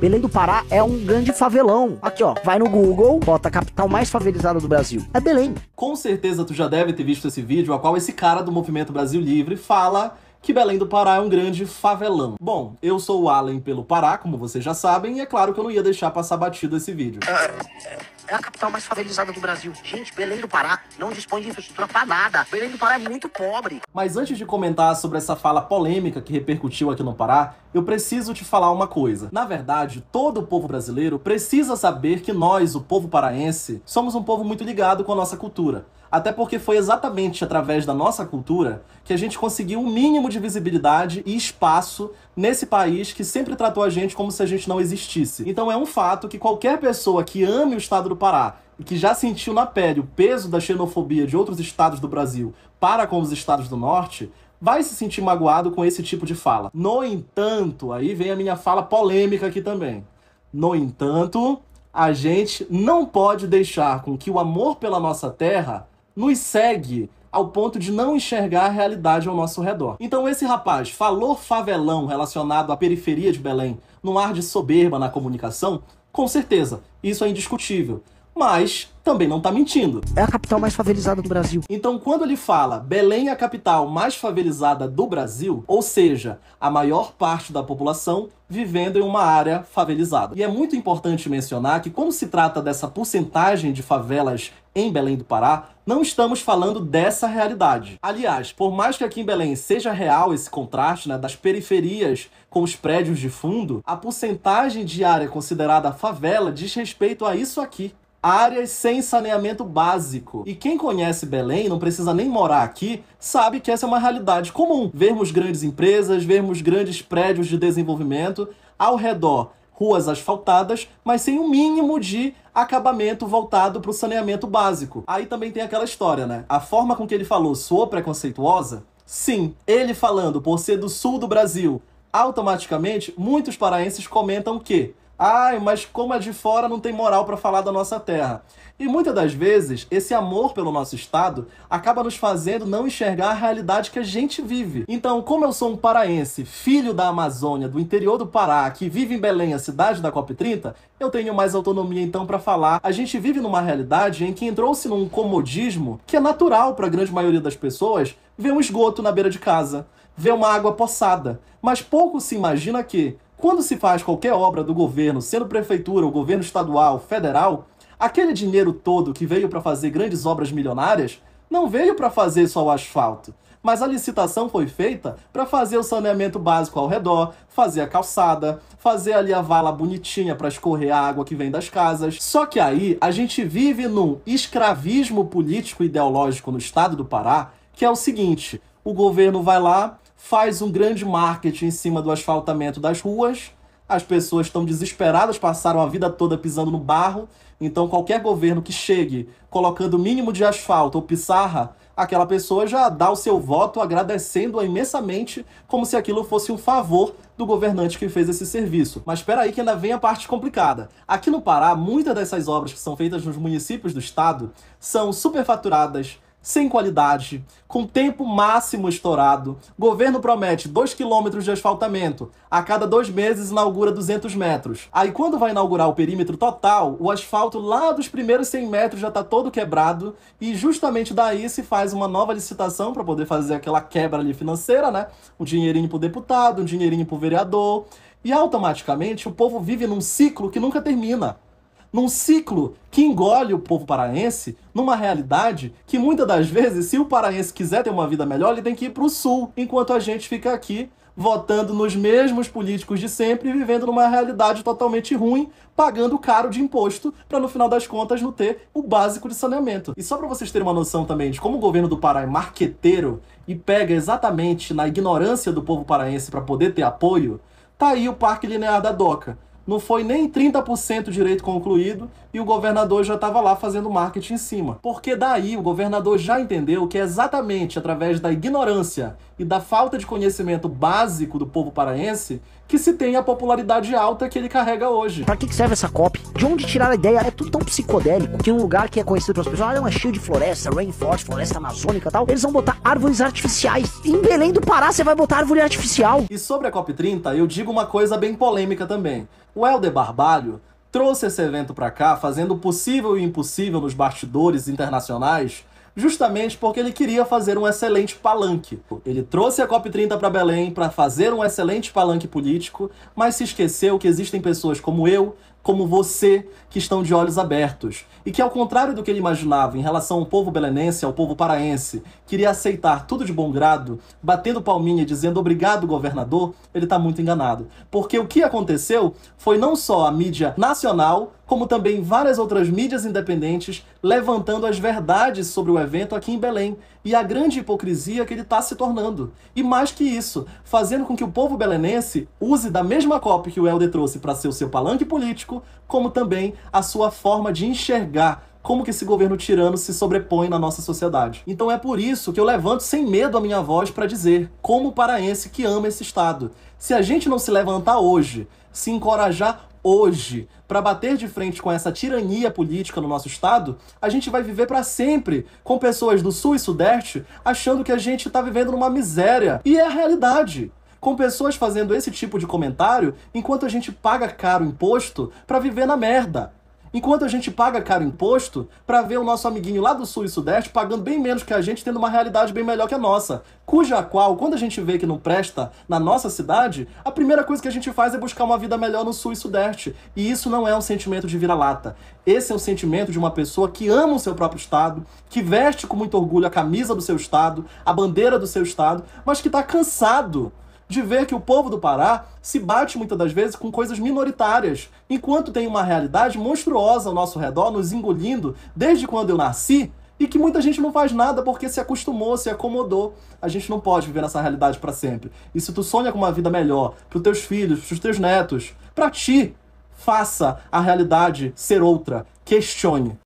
Belém do Pará é um grande favelão. Aqui, ó, vai no Google, bota a capital mais favelizada do Brasil. É Belém. Com certeza tu já deve ter visto esse vídeo, a qual esse cara do Movimento Brasil Livre fala que Belém do Pará é um grande favelão. Bom, eu sou o Allen pelo Pará, como vocês já sabem, e é claro que eu não ia deixar passar batido esse vídeo. É a capital mais favelizada do Brasil. Gente, Belém do Pará não dispõe de infraestrutura pra nada. Belém do Pará é muito pobre. Mas antes de comentar sobre essa fala polêmica que repercutiu aqui no Pará, eu preciso te falar uma coisa. Na verdade, todo o povo brasileiro precisa saber que nós, o povo paraense, somos um povo muito ligado com a nossa cultura. Até porque foi exatamente através da nossa cultura que a gente conseguiu um mínimo de visibilidade e espaço nesse país que sempre tratou a gente como se a gente não existisse. Então é um fato que qualquer pessoa que ame o estado do Pará e que já sentiu na pele o peso da xenofobia de outros estados do Brasil para com os estados do norte, vai se sentir magoado com esse tipo de fala. No entanto, aí vem a minha fala polêmica aqui também. No entanto, a gente não pode deixar com que o amor pela nossa terra nos segue ao ponto de não enxergar a realidade ao nosso redor. Então esse rapaz falou favelão relacionado à periferia de Belém num ar de soberba na comunicação, com certeza, isso é indiscutível. Mas também não tá mentindo. É a capital mais favelizada do Brasil. Então quando ele fala Belém é a capital mais favelizada do Brasil, ou seja, a maior parte da população vivendo em uma área favelizada. E é muito importante mencionar que quando se trata dessa porcentagem de favelas em Belém do Pará, não estamos falando dessa realidade. Aliás, por mais que aqui em Belém seja real esse contraste, né, das periferias com os prédios de fundo, a porcentagem de área considerada favela diz respeito a isso aqui. Áreas sem saneamento básico. E quem conhece Belém, não precisa nem morar aqui, sabe que essa é uma realidade comum. Vermos grandes empresas, vermos grandes prédios de desenvolvimento, ao redor ruas asfaltadas, mas sem o mínimo de acabamento voltado para o saneamento básico. Aí também tem aquela história, né? A forma com que ele falou soou preconceituosa? Sim, ele falando por ser do sul do Brasil, automaticamente muitos paraenses comentam que ai, mas como é de fora não tem moral para falar da nossa terra. E muitas das vezes, esse amor pelo nosso estado acaba nos fazendo não enxergar a realidade que a gente vive. Então, como eu sou um paraense, filho da Amazônia, do interior do Pará, que vive em Belém, a cidade da COP30, eu tenho mais autonomia então para falar. A gente vive numa realidade em que entrou-se num comodismo que é natural para a grande maioria das pessoas ver um esgoto na beira de casa, ver uma água poçada. Mas pouco se imagina que, quando se faz qualquer obra do governo, sendo prefeitura, ou governo estadual, federal, aquele dinheiro todo que veio para fazer grandes obras milionárias, não veio para fazer só o asfalto. Mas a licitação foi feita para fazer o saneamento básico ao redor, fazer a calçada, fazer ali a vala bonitinha para escorrer a água que vem das casas. Só que aí a gente vive num escravismo político e ideológico no estado do Pará, que é o seguinte: o governo vai lá, faz um grande marketing em cima do asfaltamento das ruas, as pessoas estão desesperadas, passaram a vida toda pisando no barro, então qualquer governo que chegue colocando o mínimo de asfalto ou pissarra, aquela pessoa já dá o seu voto agradecendo-a imensamente, como se aquilo fosse um favor do governante que fez esse serviço. Mas espera aí que ainda vem a parte complicada. Aqui no Pará, muitas dessas obras que são feitas nos municípios do estado são superfaturadas, sem qualidade, com tempo máximo estourado. Governo promete 2 km de asfaltamento, a cada 2 meses inaugura 200 metros. Aí quando vai inaugurar o perímetro total, o asfalto lá dos primeiros 100 metros já está todo quebrado e justamente daí se faz uma nova licitação para poder fazer aquela quebra ali financeira, né? Um dinheirinho pro deputado, um dinheirinho pro vereador, e automaticamente o povo vive num ciclo que nunca termina. Num ciclo que engole o povo paraense numa realidade que muitas das vezes, se o paraense quiser ter uma vida melhor, ele tem que ir para o sul, enquanto a gente fica aqui votando nos mesmos políticos de sempre e vivendo numa realidade totalmente ruim, pagando caro de imposto para no final das contas não ter o básico de saneamento. E só para vocês terem uma noção também de como o governo do Pará é marqueteiro e pega exatamente na ignorância do povo paraense para poder ter apoio, tá aí o Parque Linear da Doca. Não foi nem 30% direito concluído e o governador já estava lá fazendo marketing em cima. Porque daí o governador já entendeu que é exatamente através da ignorância e da falta de conhecimento básico do povo paraense que se tenha a popularidade alta que ele carrega hoje. Pra que serve essa COP? De onde tiraram a ideia? É tudo tão psicodélico que um lugar que é conhecido pelas pessoas, é cheio de floresta, rainforest, floresta amazônica e tal, eles vão botar árvores artificiais. Em Belém do Pará você vai botar árvore artificial. E sobre a COP30, eu digo uma coisa bem polêmica também. O Helder Barbalho trouxe esse evento pra cá, fazendo o possível e o impossível nos bastidores internacionais, justamente porque ele queria fazer um excelente palanque. Ele trouxe a COP30 para Belém para fazer um excelente palanque político, mas se esqueceu que existem pessoas como eu, como você, que estão de olhos abertos. E que, ao contrário do que ele imaginava em relação ao povo belenense, ao povo paraense, queria aceitar tudo de bom grado, batendo palminha e dizendo obrigado, governador, ele está muito enganado. Porque o que aconteceu foi não só a mídia nacional, como também várias outras mídias independentes levantando as verdades sobre o evento aqui em Belém e a grande hipocrisia que ele está se tornando. E mais que isso, fazendo com que o povo belenense use da mesma COP que o Helder trouxe para ser o seu palanque político, como também a sua forma de enxergar como que esse governo tirano se sobrepõe na nossa sociedade. Então é por isso que eu levanto sem medo a minha voz para dizer, como paraense que ama esse estado, se a gente não se levantar hoje, se encorajar hoje para bater de frente com essa tirania política no nosso estado, a gente vai viver para sempre com pessoas do sul e sudeste achando que a gente está vivendo numa miséria. E é a realidade. Com pessoas fazendo esse tipo de comentário enquanto a gente paga caro imposto para viver na merda. Enquanto a gente paga caro imposto para ver o nosso amiguinho lá do sul e sudeste pagando bem menos que a gente, tendo uma realidade bem melhor que a nossa. Cuja qual, quando a gente vê que não presta na nossa cidade, a primeira coisa que a gente faz é buscar uma vida melhor no sul e sudeste. E isso não é um sentimento de vira-lata. Esse é um sentimento de uma pessoa que ama o seu próprio estado, que veste com muito orgulho a camisa do seu estado, a bandeira do seu estado, mas que está cansado de ver que o povo do Pará se bate muitas das vezes com coisas minoritárias, enquanto tem uma realidade monstruosa ao nosso redor, nos engolindo desde quando eu nasci, e que muita gente não faz nada porque se acostumou, se acomodou. A gente não pode viver nessa realidade para sempre. E se tu sonha com uma vida melhor para os teus filhos, para os teus netos, para ti, faça a realidade ser outra. Questione.